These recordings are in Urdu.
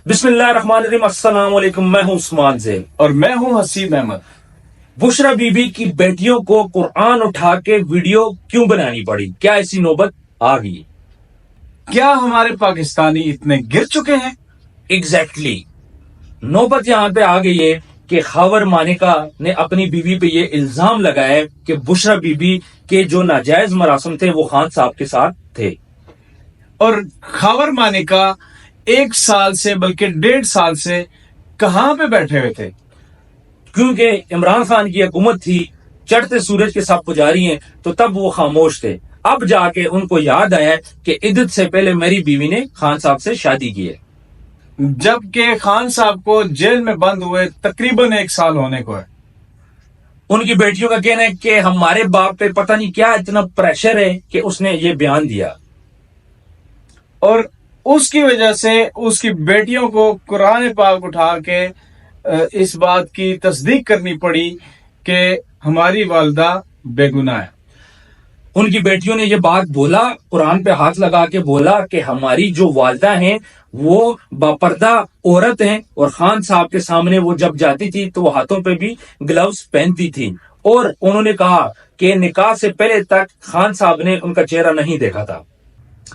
بسم اللہ الرحمن الرحیم. السلام علیکم. میں ہوں عثمان زین اور میں ہوں حسین احمد. بشرا بی بی کی بیٹیوں کو قرآن اٹھا کے ویڈیو کیوں بنانی پڑی؟ کیا ایسی نوبت آ گئی؟ کیا ہمارے پاکستانی اتنے گر چکے ہیں؟ ایگزیکٹلی نوبت یہاں پہ آ گئی ہے کہ خاور مانیکا نے اپنی بیوی پہ یہ الزام لگایا ہے کہ بشرا بی بی کے جو ناجائز مراسم تھے وہ خان صاحب کے ساتھ تھے. اور خاور مانیکا 1 سال سے بلکہ 1.5 سال سے کہاں پہ بیٹھے ہوئے تھے؟ کیونکہ عمران خان کی حکومت تھی، چڑھتے سورج کے سب پجاری ہیں، تو تب وہ خاموش تھے. اب جا کے ان کو یاد آیا کہ عدت سے پہلے میری بیوی نے خان صاحب سے شادی کی ہے. جبکہ خان صاحب کو جیل میں بند ہوئے تقریباً 1 سال ہونے کو ہے. ان کی بیٹیوں کا کہنا ہے کہ ہمارے باپ پہ پتہ نہیں کیا اتنا پریشر ہے کہ اس نے یہ بیان دیا. اور اس کی وجہ سے اس کی بیٹیوں کو قرآن پاک اٹھا کے اس بات کی تصدیق کرنی پڑی کہ ہماری والدہ بے گناہ ہے. ان کی بیٹیوں نے یہ بات بولا، قرآن پہ ہاتھ لگا کے بولا کہ ہماری جو والدہ ہیں وہ باپردہ عورت ہیں، اور خان صاحب کے سامنے وہ جب جاتی تھی تو وہ ہاتھوں پہ بھی گلوز پہنتی تھی. اور انہوں نے کہا کہ نکاح سے پہلے تک خان صاحب نے ان کا چہرہ نہیں دیکھا تھا.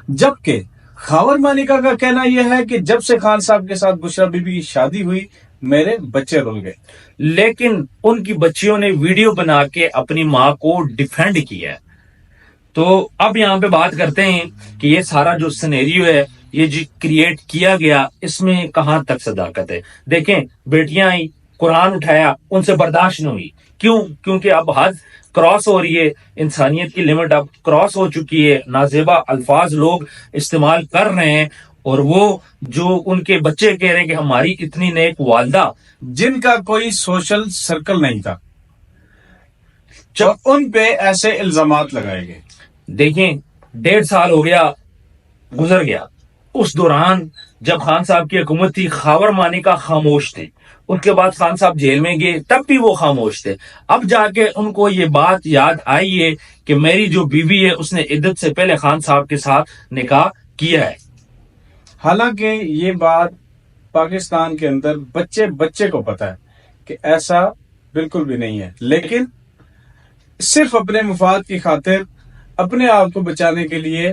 جبکہ خاور مانیکا کا کہنا یہ ہے کہ جب سے خان صاحب کے ساتھ بشرا بی بی کی شادی ہوئی میرے بچے رول گئے. لیکن ان کی بچیوں نے ویڈیو بنا کے اپنی ماں کو ڈیفینڈ کیا ہے. تو اب یہاں پہ بات کرتے ہیں کہ یہ سارا جو سینیریو ہے، یہ جو کریٹ کیا گیا، اس میں کہاں تک صداقت ہے. دیکھیں، بیٹیاں آئی، قرآن اٹھایا، ان سے برداشت نہیں ہوئی. کیوں؟ کیونکہ اب حد کراس ہو رہی ہے، انسانیت کی لمٹ اب کراس ہو چکی ہے، نازیبا الفاظ لوگ استعمال کر رہے ہیں. اور وہ جو ان کے بچے کہہ رہے ہیں کہ ہماری اتنی نیک والدہ، جن کا کوئی سوشل سرکل نہیں تھا، جب ان پہ ایسے الزامات لگائے گئے. دیکھیں 1.5 سال ہو گیا، گزر گیا. اس دوران جب خان صاحب کی حکومت تھی، خاور مانیکا خاموش تھے. اس کے بعد خان صاحب جیل میں گئے، تب بھی وہ خاموش تھے. اب جا کے ان کو یہ بات یاد آئی ہے کہ میری جو بیوی ہے اس نے عدت سے پہلے خان صاحب کے ساتھ نکاح کیا ہے. حالانکہ یہ بات پاکستان کے اندر بچے بچے کو پتا ہے کہ ایسا بالکل بھی نہیں ہے، لیکن صرف اپنے مفاد کی خاطر اپنے آپ کو بچانے کے لیے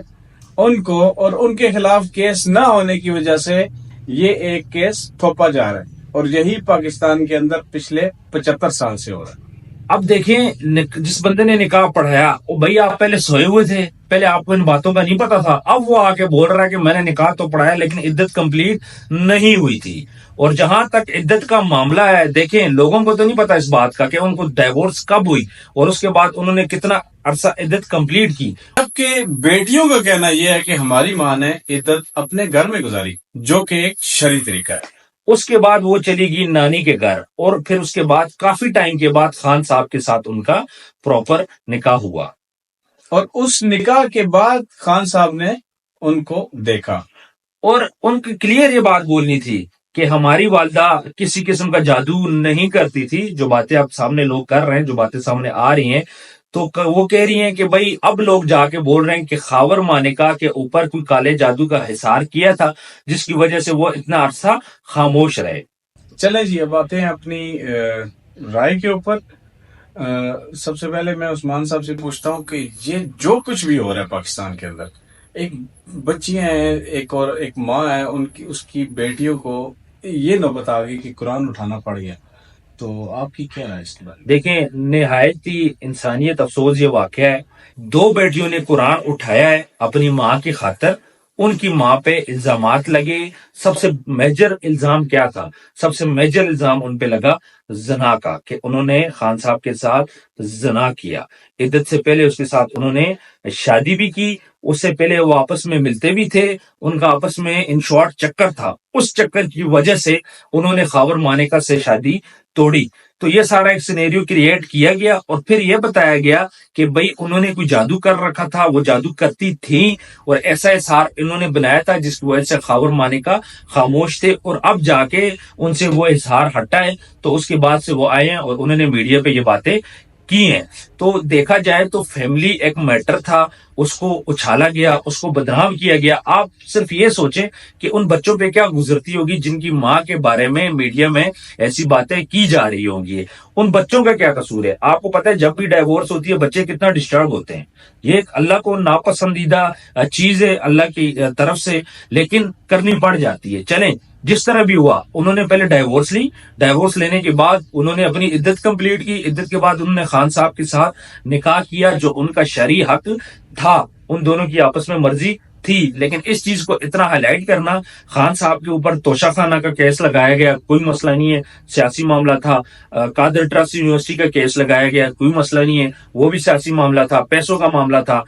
ان کو اور ان کے خلاف کیس نہ ہونے کی وجہ سے یہ ایک کیس تھوپا جا رہا ہے. اور یہی پاکستان کے اندر پچھلے 75 سال سے ہو رہا ہے. اب دیکھیں، جس بندے نے نکاح پڑھایا، وہ بھائی آپ پہلے سوئے ہوئے تھے، پہلے آپ کو ان باتوں کا نہیں پتا تھا. اب وہ آ کے بول رہا ہے کہ میں نے نکاح تو پڑھایا لیکن عدت کمپلیٹ نہیں ہوئی تھی. اور جہاں تک عدت کا معاملہ ہے، دیکھیں لوگوں کو تو نہیں پتا اس بات کا کہ ان کو ڈائیورس کب ہوئی اور اس کے بعد انہوں نے کتنا عرصہ عدت کمپلیٹ کی. جبکہ بیٹیوں کا کہنا یہ ہے کہ ہماری ماں نے عدت اپنے گھر میں گزاری، جو کہ ایک شرعی طریقہ ہے. اس کے بعد وہ چلی گئی نانی کے گھر، اور پھر اس کے بعد کافی ٹائم کے بعد خان صاحب کے ساتھ ان کا پراپر نکاح ہوا. اور اس نکاح کے بعد خان صاحب نے ان کو دیکھا، اور ان کی کلیئر یہ بات بولنی تھی کہ ہماری والدہ کسی قسم کا جادو نہیں کرتی تھی. جو باتیں اب سامنے لوگ کر رہے ہیں، جو باتیں سامنے آ رہی ہیں، تو وہ کہہ رہی ہیں کہ بھائی اب لوگ جا کے بول رہے ہیں کہ خاور مانیکا کے اوپر کوئی کالے جادو کا حصار کیا تھا جس کی وجہ سے وہ اتنا عرصہ خاموش رہے. چلیں جی اب آتے ہیں اپنی رائے کے اوپر. سب سے پہلے میں عثمان صاحب سے پوچھتا ہوں کہ یہ جو کچھ بھی ہو رہا ہے پاکستان کے اندر، ایک بچیاں ہیں، ایک ماں ہے، اس کی بیٹیوں کو یہ نوبت آ گئی کہ قرآن اٹھانا پڑ گیا، تو آپ کی کیا رائے اس کے بارے میں؟ دیکھیں، نہایت ہی انسانیت افسوس یہ واقعہ ہے. 2 بیٹیوں نے قرآن اٹھایا ہے اپنی ماں کی خاطر. ان کی ماں پہ الزامات لگے. سب سے میجر الزام کیا تھا؟ سب سے میجر الزام ان پہ لگا زنا کا، کہ انہوں نے خان صاحب کے ساتھ زنا کیا. عدت سے پہلے اس کے ساتھ انہوں نے شادی بھی کی. اس سے پہلے وہ آپس میں ملتے بھی تھے. ان کا آپس میں ان شارٹ چکر تھا. اس چکر کی وجہ سے انہوں نے خاور مانیکا سے شادی توڑی. تو یہ سارا ایک سینیریو کریٹ کیا گیا، اور پھر یہ بتایا گیا کہ بھئی انہوں نے کوئی جادو کر رکھا تھا، وہ جادو کرتی تھیں، اور ایسا اظہار انہوں نے بنایا تھا جس کی وجہ سے خاور مانیکا خاموش تھے. اور اب جا کے ان سے وہ اظہار ہٹا ہے، تو اس کے بعد سے وہ آئے ہیں اور انہوں نے میڈیا پہ یہ باتیں کی ہیں. تو دیکھا جائے تو فیملی ایک میٹر تھا، اس کو اچھالا گیا، اس کو بدنام کیا گیا. آپ صرف یہ سوچیں کہ ان بچوں پہ کیا گزرتی ہوگی جن کی ماں کے بارے میں میڈیا میں ایسی باتیں کی جا رہی ہوں گی. ان بچوں کا کیا قصور ہے؟ آپ کو پتہ ہے جب بھی ڈائیورس ہوتی ہے بچے کتنا ڈسٹرب ہوتے ہیں. یہ ایک اللہ کو ناپسندیدہ چیز ہے اللہ کی طرف سے، لیکن کرنی پڑ جاتی ہے. چلیں جس طرح بھی ہوا، انہوں نے پہلے ڈائیورس لی، ڈائیورس لینے کے بعد انہوں نے اپنی عدت کمپلیٹ کی، عدت کے بعد انہوں نے خان صاحب کے ساتھ نکاح کیا جو ان کا شرعی حق تھا، ان دونوں کی آپس میں مرضی تھی. لیکن اس چیز کو اتنا ہائی لائٹ کرنا، خان صاحب کے اوپر توشہ خانہ کا کیس لگایا گیا، کوئی مسئلہ نہیں ہے، سیاسی معاملہ تھا. قادر ٹرسٹ یونیورسٹی کا کیس لگایا گیا، کوئی مسئلہ نہیں ہے، وہ بھی سیاسی معاملہ تھا، پیسوں کا معاملہ تھا،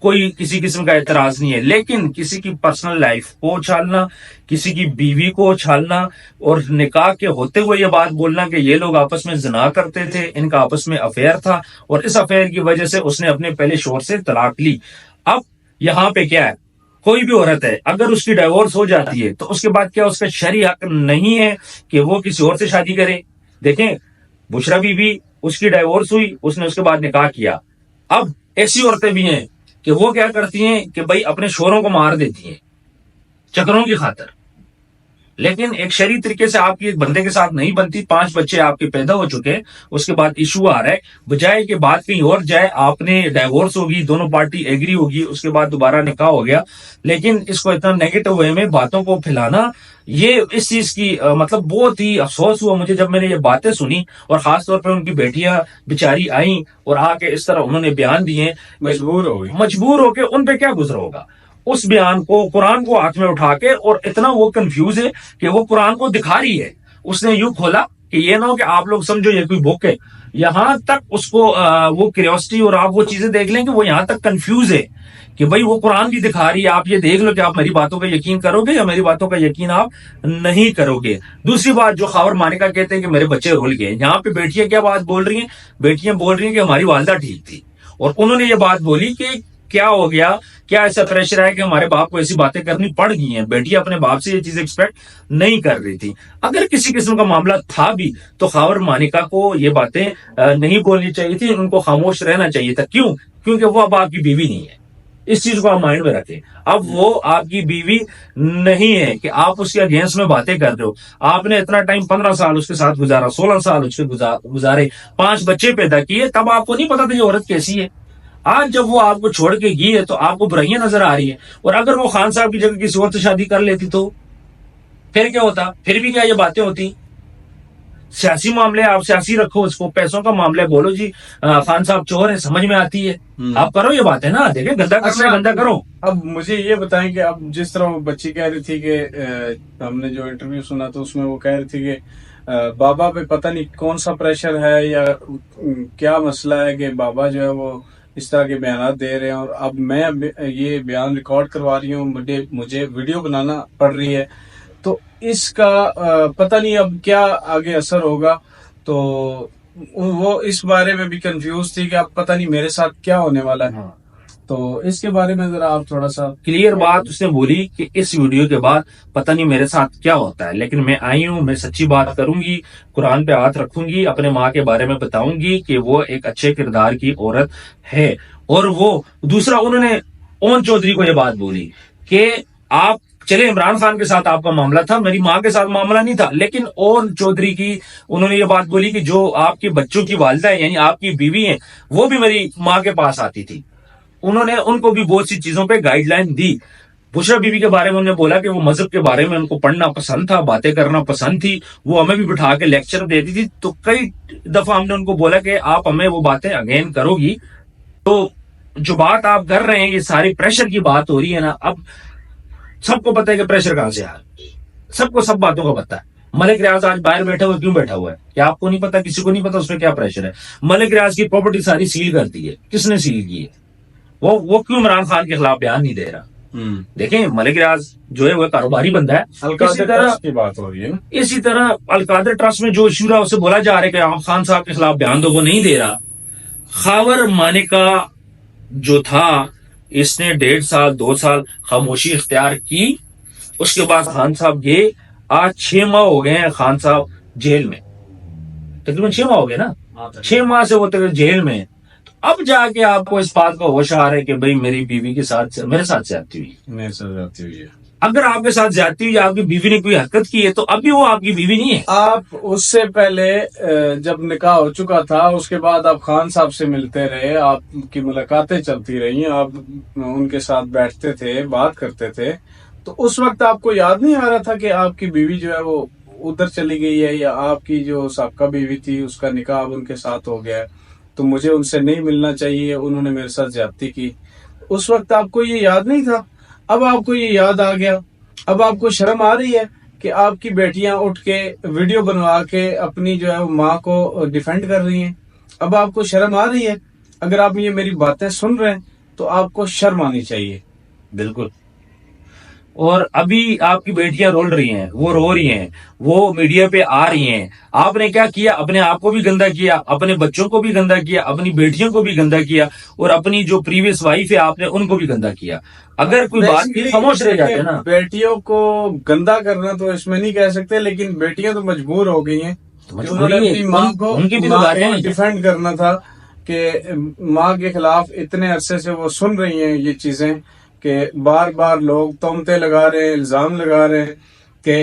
کوئی کسی قسم کا اعتراض نہیں ہے. لیکن کسی کی پرسنل لائف کو اچھالنا، کسی کی بیوی کو اچھالنا اور نکاح کے ہوتے ہوئے یہ بات بولنا کہ یہ لوگ آپس میں زنا کرتے تھے، ان کا آپس میں افیئر تھا اور اس افیئر کی وجہ سے اس نے اپنے پہلے شوہر سے طلاق لی. اب یہاں پہ کیا ہے، کوئی بھی عورت ہے اگر اس کی ڈائیورس ہو جاتی ہے تو اس کے بعد کیا اس کا شرعی حق نہیں ہے کہ وہ کسی اور سے شادی کرے؟ دیکھیں بشرا بی بی، اس کی ڈائیورس ہوئی، اس نے اس کے بعد نکاح کیا. اب ایسی عورتیں بھی ہیں کہ وہ کیا کرتی ہیں کہ بھائی اپنے شوہروں کو مار دیتی ہیں چکروں کی خاطر. لیکن ایک شرعی طریقے سے آپ کی ایک بندے کے ساتھ نہیں بنتی، 5 بچے آپ کے پیدا ہو چکے، اس کے بعد ایشو آ رہا ہے، بجائے کہ بات کہیں اور جائے، آپ نے ڈائیورس ہوگی، دونوں پارٹی ایگری ہوگی، اس کے بعد دوبارہ نکاح ہو گیا. لیکن اس کو اتنا نیگیٹو وے میں باتوں کو پھیلانا، یہ اس چیز کی مطلب بہت ہی افسوس ہوا مجھے جب میں نے یہ باتیں سنی، اور خاص طور پہ ان کی بیٹیاں بیچاری آئیں اور آ کے اس طرح انہوں نے بیان دیے، مجبور ہو کے ان پہ کیا گزرا ہوگا. اس بیان کو، قرآن کو ہاتھ میں اٹھا کے، اور اتنا وہ کنفیوز ہے کہ وہ قرآن کو دکھا رہی ہے. اس نے یوں کھولا کہ یہ نہ ہو کہ آپ لوگ سمجھو یہ کوئی بک ہے، یہاں تک اس کو وہ کیوریوسٹی، اور آپ وہ چیزیں دیکھ لیں کہ وہ یہاں تک کنفیوز ہے کہ بھائی وہ قرآن بھی دکھا رہی ہے، آپ یہ دیکھ لو کہ آپ میری باتوں کا یقین کرو گے یا میری باتوں کا یقین آپ نہیں کرو گے. دوسری بات جو خاور مانکا کہتے ہیں کہ میرے بچے رول گئے، یہاں پہ بیٹیاں کیا بات بول رہی ہیں؟ بیٹیاں بول رہی ہیں کہ ہماری والدہ ٹھیک تھی، اور انہوں نے یہ بات بولی کہ کیا ہو گیا، کیا ایسا پریشر ہے کہ ہمارے باپ کو ایسی باتیں کرنی پڑ گئی ہیں. بیٹیاں اپنے باپ سے یہ چیز ایکسپیکٹ نہیں کر رہی تھی. اگر کسی قسم کا معاملہ تھا بھی تو خاور مانکا کو یہ باتیں نہیں بولنی چاہیے تھی، ان کو خاموش رہنا چاہیے تھا. کیوں؟ کیونکہ وہ اب آپ کی بیوی نہیں ہے. اس چیز کو آپ مائنڈ میں رکھیں. اب وہ آپ کی بیوی نہیں ہے کہ آپ اس کے اگینسٹ میں باتیں کر رہے ہو. آپ نے اتنا ٹائم 15 سال اس کے ساتھ گزارا، 16 سال اس کے گزارے، 5 بچے پیدا کیے، تب آپ کو نہیں پتا تھا یہ عورت کیسی ہے. آج جب وہ آپ کو چھوڑ کے گئی ہے تو آپ کو برائیاں نظر آ رہی ہیں. اور اگر وہ خان صاحب کی جگہ کسی اور سے شادی کر لیتی تو پھر کیا ہوتا؟ پھر بھی کیا یہ باتیں ہوتی؟ سیاسی معاملے آپ سیاسی رکھو اس کو، پیسوں کا معاملہ بولو جی خان صاحب چور ہے، سمجھ میں آتی ہے. آپ کرو یہ باتیں نا، دیکھیں گندا کرنا گندا کرو. اب مجھے یہ بتائیں کہ اب جس طرح وہ بچی کہہ رہی تھی کہ ہم نے جو انٹرویو سنا تو اس میں وہ کہہ رہی تھی کہ بابا پہ پتہ نہیں کون سا پریشر ہے یا کیا مسئلہ ہے کہ بابا جو ہے وہ اس طرح کے بیانات دے رہے ہیں، اور اب میں یہ بیان ریکارڈ کروا رہی ہوں، مجھے ویڈیو بنانا پڑ رہی ہے. تو اس کا پتہ نہیں اب کیا آگے اثر ہوگا. تو وہ اس بارے میں بھی کنفیوز تھی کہ اب پتہ نہیں میرے ساتھ کیا ہونے والا ہے. تو اس کے بارے میں ذرا آپ تھوڑا سا کلیئر بات اس نے بولی کہ اس ویڈیو کے بعد پتہ نہیں میرے ساتھ کیا ہوتا ہے، لیکن میں آئی ہوں، میں سچی بات کروں گی، قرآن پہ ہاتھ رکھوں گی، اپنے ماں کے بارے میں بتاؤں گی کہ وہ ایک اچھے کردار کی عورت ہے. اور وہ دوسرا انہوں نے اون چودھری کو یہ بات بولی کہ آپ چلے عمران خان کے ساتھ آپ کا معاملہ تھا، میری ماں کے ساتھ معاملہ نہیں تھا. لیکن اون چودھری کی انہوں نے یہ بات بولی کہ جو آپ کے بچوں کی والدہ ہے یعنی آپ کی بیوی ہیں، وہ بھی میری ماں کے پاس آتی تھی. انہوں نے ان کو بھی بہت سی چیزوں پہ گائیڈ لائن دی. بشرا بیوی کے بارے میں انہوں نے بولا کہ وہ مذہب کے بارے میں ان کو پڑھنا پسند تھا، باتیں کرنا پسند تھی، وہ ہمیں بھی بٹھا کے لیکچر دیتی تھی. تو کئی دفعہ ہم نے ان کو بولا کہ آپ ہمیں وہ باتیں اگین کرو گی. تو جو بات آپ کر رہے ہیں یہ ساری پریشر کی بات ہو رہی ہے نا. اب سب کو پتہ ہے کہ پریشر کہاں سے آ رہا ہے، سب کو سب باتوں کا پتہ ہے. ملک ریاض آج باہر بیٹھا ہوا کیوں بیٹھا ہوا ہے؟ کیا آپ کو نہیں پتا؟ کسی کو نہیں پتا اس پہ کیا پریشر ہے. ملک ریاض کی پراپرٹی ساری سیل کر دی ہے، کس نے سیل کی ہے؟ وہ کیوں عمران خان کے خلاف بیان نہیں دے رہا؟ دیکھیں ملک ریاض جو ہے وہ کاروباری بندہ ہے. اسی طرح کی بات ہو رہی ہے، اسی طرح القادر ٹرسٹ میں جو ایشو رہا اسے بولا جا رہا ہے کہ عام خان صاحب کے خلاف بیان دو، وہ نہیں دے رہا. خاور مانکا جو تھا اس نے 1.5 سال 2 سال خاموشی اختیار کی. اس کے بعد خان صاحب گئے. آج 6 ماہ ہو گئے ہیں خان صاحب جیل میں، تقریباً 6 ماہ ہو گئے نا، 6 ماہ سے وہ جیل میں. تو اب جا کے آپ کو اس بات کا ہوش آ رہا ہے کہ بھائی میری بیوی کے ساتھ میرے ساتھ زیادتی ہوئی. میرے ساتھ جاتی ہوئی ہے. اگر آپ کے ساتھ زیادتی ہوئی, آپ کی بیوی نے کوئی حرکت کی ہے, تو ابھی وہ آپ کی بیوی نہیں ہے. آپ اس سے پہلے جب نکاح ہو چکا تھا, اس کے بعد آپ خان صاحب سے ملتے رہے, آپ کی ملاقاتیں چلتی رہی, آپ ان کے ساتھ بیٹھتے تھے, بات کرتے تھے, تو اس وقت آپ کو یاد نہیں آ رہا تھا کہ آپ کی بیوی جو ہے وہ ادھر چلی گئی ہے, یا آپ کی جو سابقہ بیوی تھی اس کا نکاح اب ان کے ساتھ ہو گیا ہے, تو مجھے ان سے نہیں ملنا چاہیے, انہوں نے میرے ساتھ زیادتی کی. اس وقت آپ کو یہ یاد نہیں تھا, اب آپ کو یہ یاد آ گیا. اب آپ کو شرم آ رہی ہے کہ آپ کی بیٹیاں اٹھ کے ویڈیو بنوا کے اپنی جو ہے وہ ماں کو ڈیفینڈ کر رہی ہیں. اب آپ کو شرم آ رہی ہے. اگر آپ یہ میری باتیں سن رہے ہیں تو آپ کو شرم آنی چاہیے. بالکل. اور ابھی آپ کی بیٹیاں رول رہی ہیں, وہ رو رہی ہیں, وہ میڈیا پہ آ رہی ہیں. آپ نے کیا کیا؟ اپنے آپ کو بھی گندا کیا, اپنے بچوں کو بھی گندا کیا, اپنی بیٹیوں کو بھی گندا کیا, اور اپنی جو پریویس وائف ہے آپ نے ان کو بھی گندا کیا. اگر کوئی بات کی خاموش رہ جاتے ہیں نا. بیٹیوں کو گندا کرنا تو اس میں نہیں کہہ سکتے, لیکن بیٹیاں تو مجبور ہو گئی ہیں کہ انہوں نے اپنی ماں کو ان کی بھی تو داریں ہیں. ڈیفینڈ کرنا تھا, کہ ماں کے خلاف اتنے عرصے سے وہ سن رہی ہیں یہ چیزیں, کہ بار بار لوگ تہمتیں لگا رہے ہیں, الزام لگا رہے ہیں کہ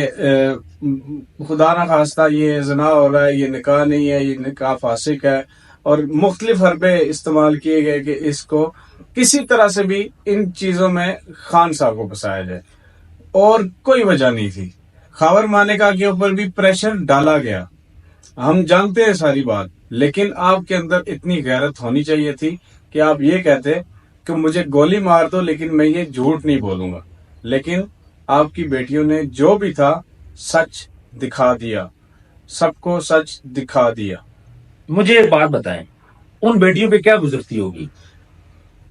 خدا نہ خواستہ یہ زنا ہو رہا ہے, یہ نکاح نہیں ہے, یہ نکاح فاسق ہے, اور مختلف حربے استعمال کیے گئے کہ اس کو کسی طرح سے بھی ان چیزوں میں خان صاحب کو پھنسایا جائے. اور کوئی وجہ نہیں تھی. خاور مانیکا کے اوپر بھی پریشر ڈالا گیا, ہم جانتے ہیں ساری بات, لیکن آپ کے اندر اتنی غیرت ہونی چاہیے تھی کہ آپ یہ کہتے کہ مجھے گولی مار دو لیکن میں یہ جھوٹ نہیں بولوں گا. لیکن آپ کی بیٹیوں نے جو بھی تھا سچ دکھا دیا, سب کو سچ دکھا دیا. مجھے ایک بات بتائیں, ان بیٹیوں پہ کیا گزرتی ہوگی؟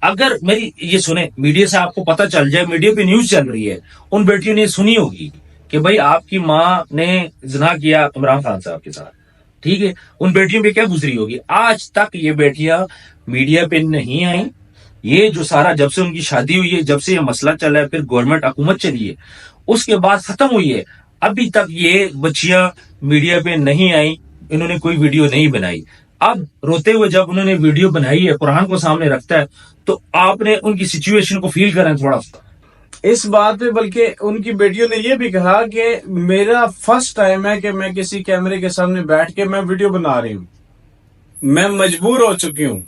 اگر میری یہ سنیں, میڈیا سے آپ کو پتہ چل جائے, میڈیا پہ نیوز چل رہی ہے, ان بیٹیوں نے سنی ہوگی کہ بھائی آپ کی ماں نے زنا کیا عمران خان صاحب کے ساتھ, ٹھیک ہے, ان بیٹیوں پہ کیا گزری ہوگی؟ آج تک یہ بیٹیاں میڈیا پہ نہیں آئیں. یہ جو سارا جب سے ان کی شادی ہوئی ہے, جب سے یہ مسئلہ چلا ہے, پھر گورنمنٹ حکومت چلی ہے, اس کے بعد ختم ہوئی ہے, ابھی تک یہ بچیاں میڈیا پہ نہیں آئیں, انہوں نے کوئی ویڈیو نہیں بنائی. اب روتے ہوئے جب انہوں نے ویڈیو بنائی ہے, قرآن کو سامنے رکھتا ہے, تو آپ نے ان کی سچویشن کو فیل کریں تھوڑا سا. اس بات پہ بلکہ ان کی بیٹیوں نے یہ بھی کہا کہ میرا فرسٹ ٹائم ہے کہ میں کسی کیمرے کے سامنے بیٹھ کے میں ویڈیو بنا رہی ہوں, میں مجبور ہو چکی ہوں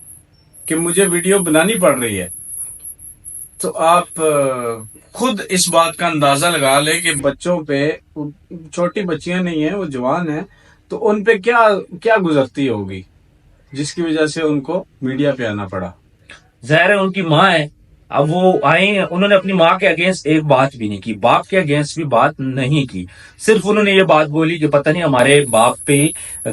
کہ مجھے ویڈیو بنانی پڑ رہی ہے. تو آپ خود اس بات کا اندازہ لگا لیں کہ بچوں پہ, چھوٹی بچیاں نہیں ہیں, وہ جوان ہیں, تو ان پہ کیا کیا گزرتی ہوگی جس کی وجہ سے ان کو میڈیا پہ آنا پڑا. ظاہر ہے ان کی ماں ہے, اب وہ آئے, انہوں نے اپنی ماں کے اگینسٹ ایک بات بھی نہیں کی, باپ کے اگینسٹ بھی بات نہیں کی, صرف انہوں نے یہ بات بولی کہ پتہ نہیں ہمارے باپ پہ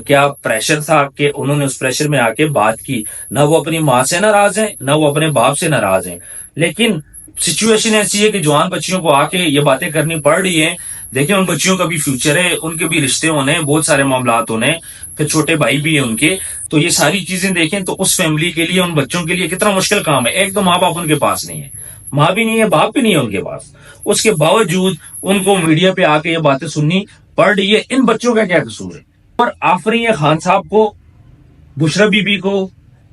کیا پریشر تھا کہ انہوں نے اس پریشر میں آ کے بات کی. نہ وہ اپنی ماں سے ناراض ہیں, نہ وہ اپنے باپ سے ناراض ہیں, لیکن سچویشن ایسی ہے کہ جوان بچیوں کو آ کے یہ باتیں کرنی پڑ رہی ہیں. دیکھیں ان بچیوں کا بھی فیوچر ہے, ان کے بھی رشتے ہونے ہیں, بہت سارے معاملات ہونے ہیں, پھر چھوٹے بھائی بھی ہیں ان کے, تو یہ ساری چیزیں دیکھیں تو اس فیملی کے لیے, ان بچوں کے لیے کتنا مشکل کام ہے. ایک تو ماں باپ ان کے پاس نہیں ہے, ماں بھی نہیں ہے, باپ بھی نہیں ہے ان کے پاس, اس کے باوجود ان کو میڈیا پہ آ کے یہ باتیں سننی پڑ رہی ہے. ان بچوں کا کیا قصور ہے؟ اور آفرین ہے خان صاحب کو, بشرا بی بی کو,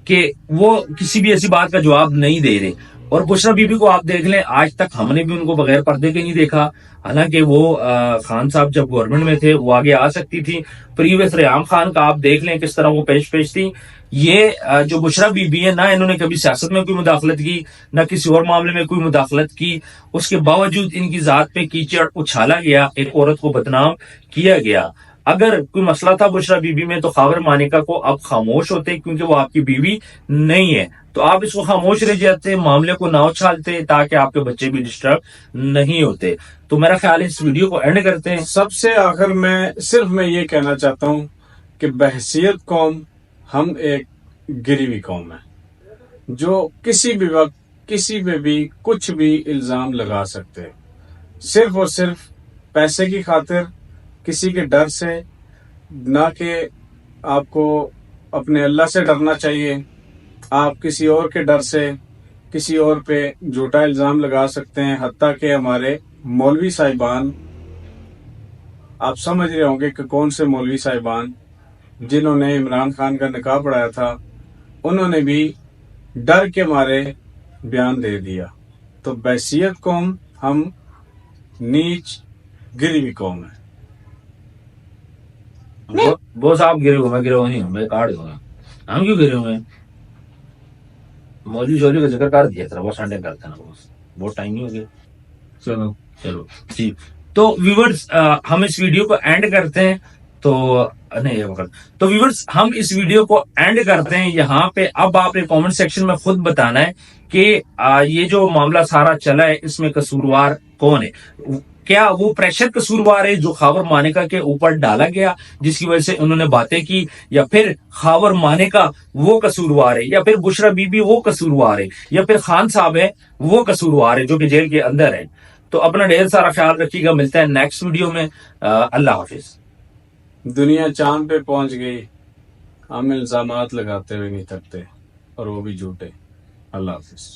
کہ وہ کسی بھی ایسی بات کا جواب نہیں دے رہے. اور بشرا بی بی کو آپ دیکھ لیں, آج تک ہم نے بھی ان کو بغیر پردے کے نہیں دیکھا, حالانکہ وہ خان صاحب جب گورنمنٹ میں تھے وہ آگے آ سکتی تھی. پریویس ریحام خان کا آپ دیکھ لیں کس طرح وہ پیش تھی. یہ جو بشرا بی بی ہے, نہ انہوں نے کبھی سیاست میں کوئی مداخلت کی, نہ کسی اور معاملے میں کوئی مداخلت کی, اس کے باوجود ان کی ذات پہ کیچڑ اچھالا گیا, ایک عورت کو بدنام کیا گیا. اگر کوئی مسئلہ تھا بشرا بی بی میں تو خاور مانیکا کو آپ خاموش ہوتے, کیونکہ وہ آپ کی بیوی نہیں ہے, تو آپ اس کو خاموش رہ جاتے, معاملے کو نہ اچھالتے تاکہ آپ کے بچے بھی ڈسٹرب نہیں ہوتے. تو میرا خیال ہے اس ویڈیو کو اینڈ کرتے ہیں. سب سے آخر میں صرف میں یہ کہنا چاہتا ہوں کہ بحیثیت قوم ہم ایک گری ہوئی قوم ہے, جو کسی بھی وقت کسی پہ بھی کچھ بھی الزام لگا سکتے, صرف اور صرف پیسے کی خاطر, کسی کے ڈر سے. نہ کہ آپ کو اپنے اللہ سے ڈرنا چاہیے, آپ کسی اور کے ڈر سے کسی اور پہ جھوٹا الزام لگا سکتے ہیں. حتیٰ کہ ہمارے مولوی صاحبان, آپ سمجھ رہے ہوں گے کہ کون سے مولوی صاحبان جنہوں نے عمران خان کا نکاح پڑھایا تھا, انہوں نے بھی ڈر کے مارے بیان دے دیا تو بحیثیت قوم ہم نیچ گری ہوئی قوم ہے. بوس آپ گرے ہوئے، میں گرے ہوئے نہیں ہوں، میں کاٹ دوں گا. ہم کیوں گرے ہوئے ہیں؟ مولوی شوری کا ذکر کر دیا تھا، وہ سنڈے کرتے ہیں نا بوس، بہت ٹائم نہیں ہو گیا. چلو جی. تو ویورز ہم اس ویڈیو کو اینڈ کرتے ہیں. تو نہیں یہ وقت تو ویورز ہم اس ویڈیو کو اینڈ کرتے ہیں یہاں پہ. اب آپ نے کامنٹ سیکشن میں خود بتانا ہے کہ یہ جو معاملہ سارا چلا ہے اس میں قصوروار کون ہے. کیا وہ پریشر قصوروار ہے جو خاور مانیکا کے اوپر ڈالا گیا جس کی وجہ سے انہوں نے باتیں کی، یا پھر خاور مانیکا وہ قصوروار ہے، یا پھر بشرا بی بی وہ قصوروار ہے، یا پھر خان صاحب ہے وہ قصوروار ہے جو کہ جیل کے اندر ہے. تو اپنا ڈھیر سارا خیال رکھیے گا. ملتا ہے نیکسٹ ویڈیو میں. اللہ حافظ. دنیا چاند پہ پہنچ گئی، ہم الزامات لگاتے ہوئے نہیں تھکتے اور وہ بھی جھوٹے. اللہ حافظ.